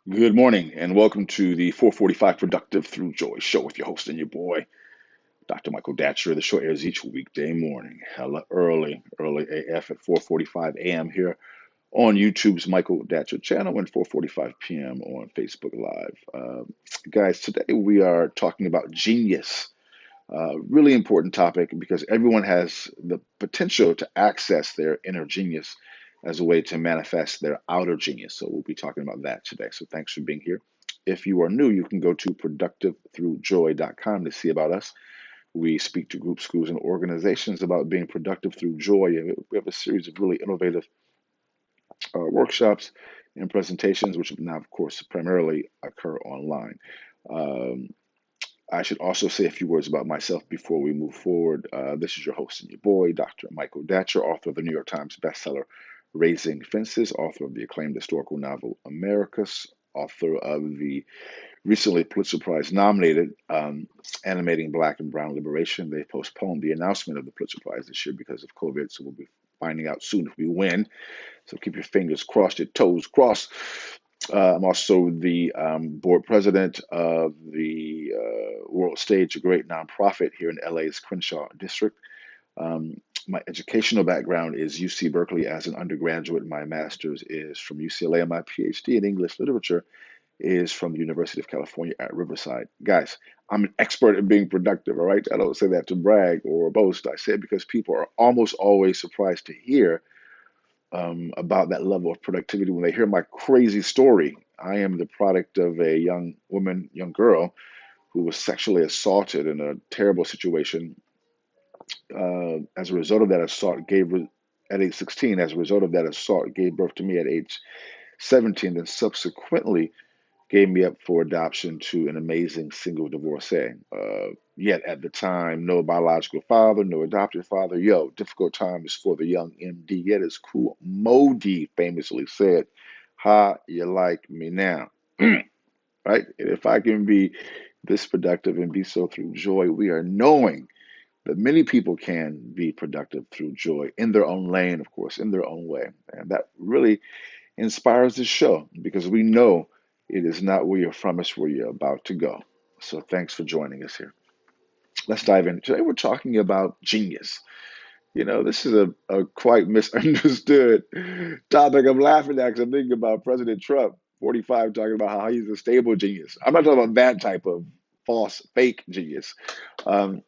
Good morning and welcome to the 445 Productive Through Joy show with your host and your boy, Dr. Michael Datcher. The show airs each weekday morning, hella early AF at 4:45 a.m. here on YouTube's Michael Datcher channel and 4:45 p.m. on Facebook Live. Guys, today we are talking about genius. Really important topic because everyone has the potential to access their inner genius as a way to manifest their outer genius. So we'll be talking about that today. So thanks for being here. If you are new, you can go to productivethroughjoy.com to see about us. We speak to groups, schools, and organizations about being productive through joy. And we have a series of really innovative workshops and presentations, which now, of course, primarily occur online. Um, I should also say a few words about myself before we move forward. This is your host and your boy, Dr. Michael Datcher, author of the New York Times bestseller Raising Fences, author of the acclaimed historical novel Americus, author of the recently Pulitzer Prize nominated Animating Black and Brown Liberation. They postponed the announcement of the Pulitzer Prize this year because of COVID, so we'll be finding out soon if we win. So keep your fingers crossed, your toes crossed. I'm also the board president of the World Stage, a great nonprofit here in LA's Crenshaw District. My educational background is UC Berkeley as an undergraduate. My master's is from UCLA, and my PhD in English literature is from the University of California at Riverside. Guys, I'm an expert at being productive, all right? I don't say that to brag or boast. I say it because people are almost always surprised to hear about that level of productivity when they hear my crazy story. I am the product of a young woman, young girl, who was sexually assaulted in a terrible situation. As a result of that assault, at age 16. As a result of that assault, gave birth to me at age 17, then subsequently gave me up for adoption to an amazing single divorcee. Yet at the time, no biological father, no adopted father. Yo, difficult times for the young MD. Yet as cool Modi famously said, "How you like me now?" Right? And if I can be this productive and be so through joy, we are knowing that many people can be productive through joy in their own lane, of course, in their own way. And that really inspires this show because we know it is not where you're from, it's where you're about to go. So thanks for joining us here. Let's dive in. Today we're talking about genius. This is a quite misunderstood topic. I'm laughing at because I'm thinking about President Trump, 45, talking about how he's a stable genius. I'm not talking about that type of false, fake genius. Um,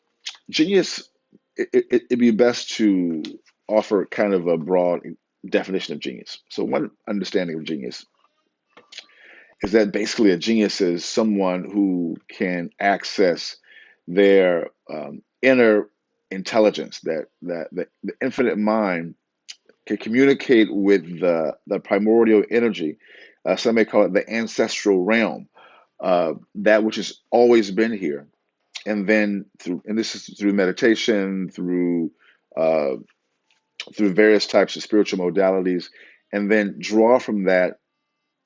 Genius, it'd be best to offer kind of a broad definition of genius. So, one understanding of genius is that basically a genius is someone who can access their inner intelligence, that the infinite mind can communicate with the primordial energy. Some may call it the ancestral realm, that which has always been here. And this is through meditation, uh, through various types of spiritual modalities, and then draw from that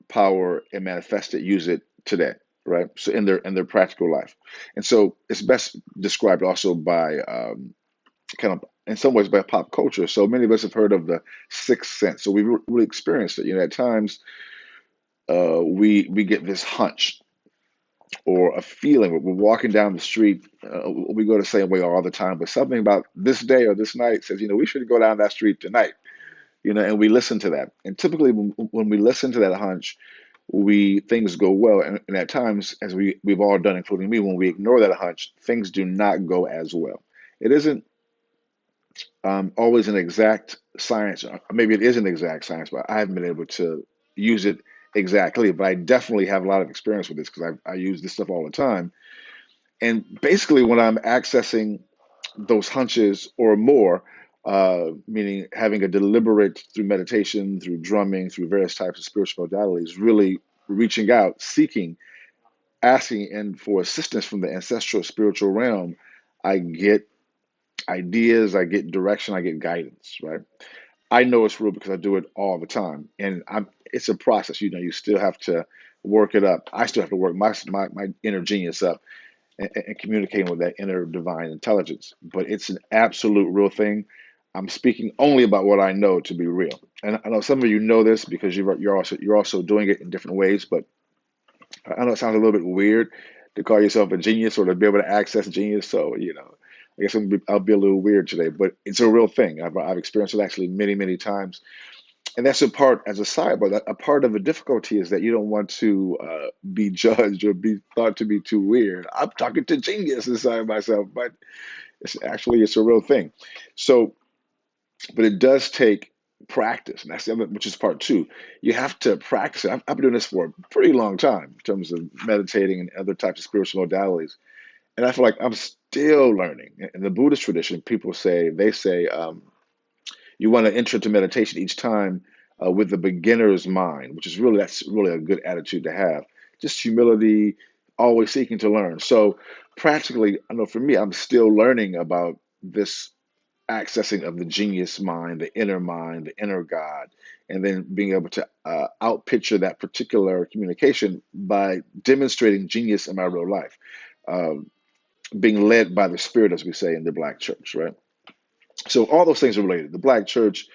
power and manifest it, use it today, right? So in their practical life, and so it's best described also by kind of in some ways by pop culture. So many of us have heard of the sixth sense. So we've really experienced it. At times we get this hunch or a feeling. We're walking down the street. We go the same way all the time, but something about this day or this night says, we should go down that street tonight. And we listen to that. And typically, when we listen to that hunch, we things go well. And at times, as we've all done, including me, when we ignore that hunch, things do not go as well. It isn't always an exact science. Maybe it is an exact science, but I haven't been able to use it exactly. But I definitely have a lot of experience with this because I use this stuff all the time. And basically, when I'm accessing those hunches or more, meaning having a deliberate through meditation, through drumming, through various types of spiritual modalities, really reaching out, seeking, asking, and for assistance from the ancestral spiritual realm, I get ideas, I get direction, I get guidance, right? I know it's real because I do it all the time, and it's a process. You still have to work it up. I still have to work my inner genius up and communicating with that inner divine intelligence. But it's an absolute real thing. I'm speaking only about what I know to be real, and I know some of you know this because you're also doing it in different ways. But I know it sounds a little bit weird to call yourself a genius or to be able to access genius. So, I guess I'll be a little weird today, but it's a real thing. I've experienced it actually many, many times. And that's a part, as a sidebar, that a part of the difficulty is that you don't want to be judged or be thought to be too weird. I'm talking to genius inside myself, but it's a real thing. So, but it does take practice, and that's the other, which is part two. You have to practice it. I've been doing this for a pretty long time in terms of meditating and other types of spiritual modalities, and I feel like I'm still learning. In the Buddhist tradition, they say you want to enter into meditation each time with the beginner's mind, that's really a good attitude to have. Just humility, always seeking to learn. So practically, I know for me, I'm still learning about this accessing of the genius mind, the inner God, and then being able to outpicture that particular communication by demonstrating genius in my real life, um, being led by the Spirit, as we say in the Black church, right? So all those things are related. The Black church,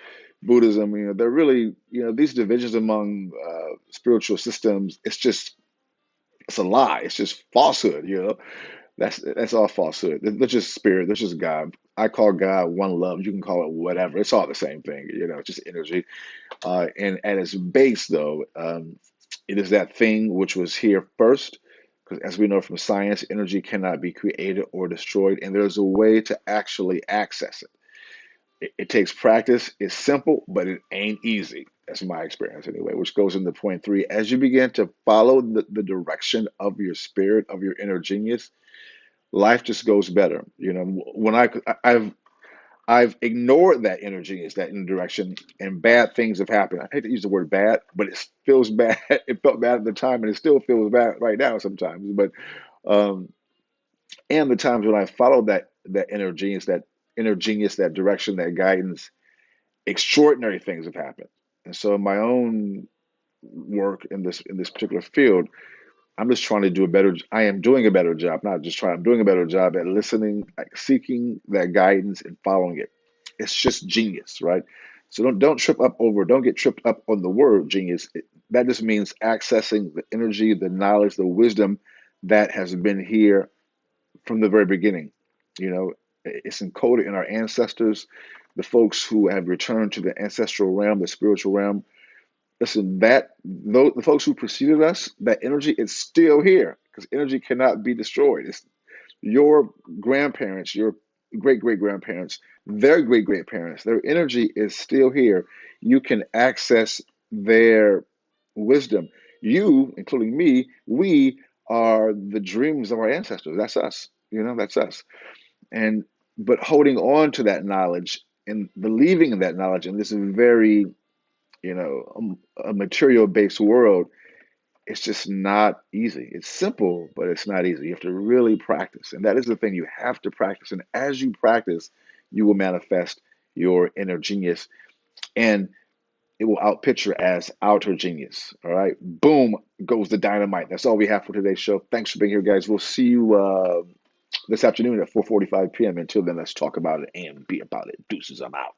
Buddhism, they're really, these divisions among spiritual systems. It's a lie. It's just falsehood. That's all falsehood. That's just spirit. That's just God. I call God one love. You can call it whatever. It's all the same thing. It's just energy. And at its base, though, it is that thing which was here first. Because as we know from science, energy cannot be created or destroyed, and there's a way to actually access it. It takes practice. It's simple, but it ain't easy. That's my experience anyway, which goes into point three. As you begin to follow the direction of your spirit, of your inner genius, life just goes better. When I've ignored that energy, is that in direction, and bad things have happened. I hate to use the word bad, but it feels bad. It felt bad at the time, and it still feels bad right now sometimes. But um, and the times when I followed that inner genius, that direction, that guidance, extraordinary things have happened. And so, in my own work in this particular field, I'm just trying to do a better. I am doing a better job, not just trying. I'm doing a better job at listening, like seeking that guidance and following it. It's just genius, right? So don't trip up over. Don't get tripped up on the word genius. That just means accessing the energy, the knowledge, the wisdom that has been here from the very beginning. It's encoded in our ancestors, the folks who have returned to the ancestral realm, the spiritual realm. Listen, the folks who preceded us, that energy is still here because energy cannot be destroyed. It's your grandparents, your great great grandparents, their great great parents, their energy is still here. You can access their wisdom. You, including me, we are the dreams of our ancestors. That's us. That's us. And but holding on to that knowledge and believing in that knowledge in this very, a material based world, it's just not easy. It's simple, but it's not easy. You have to really practice. And that is the thing, you have to practice. And as you practice, you will manifest your inner genius and it will outpicture as outer genius. All right. Boom goes the dynamite. That's all we have for today's show. Thanks for being here, guys. We'll see you this afternoon at 4:45 p.m. Until then, let's talk about it and be about it. Deuces, I'm out.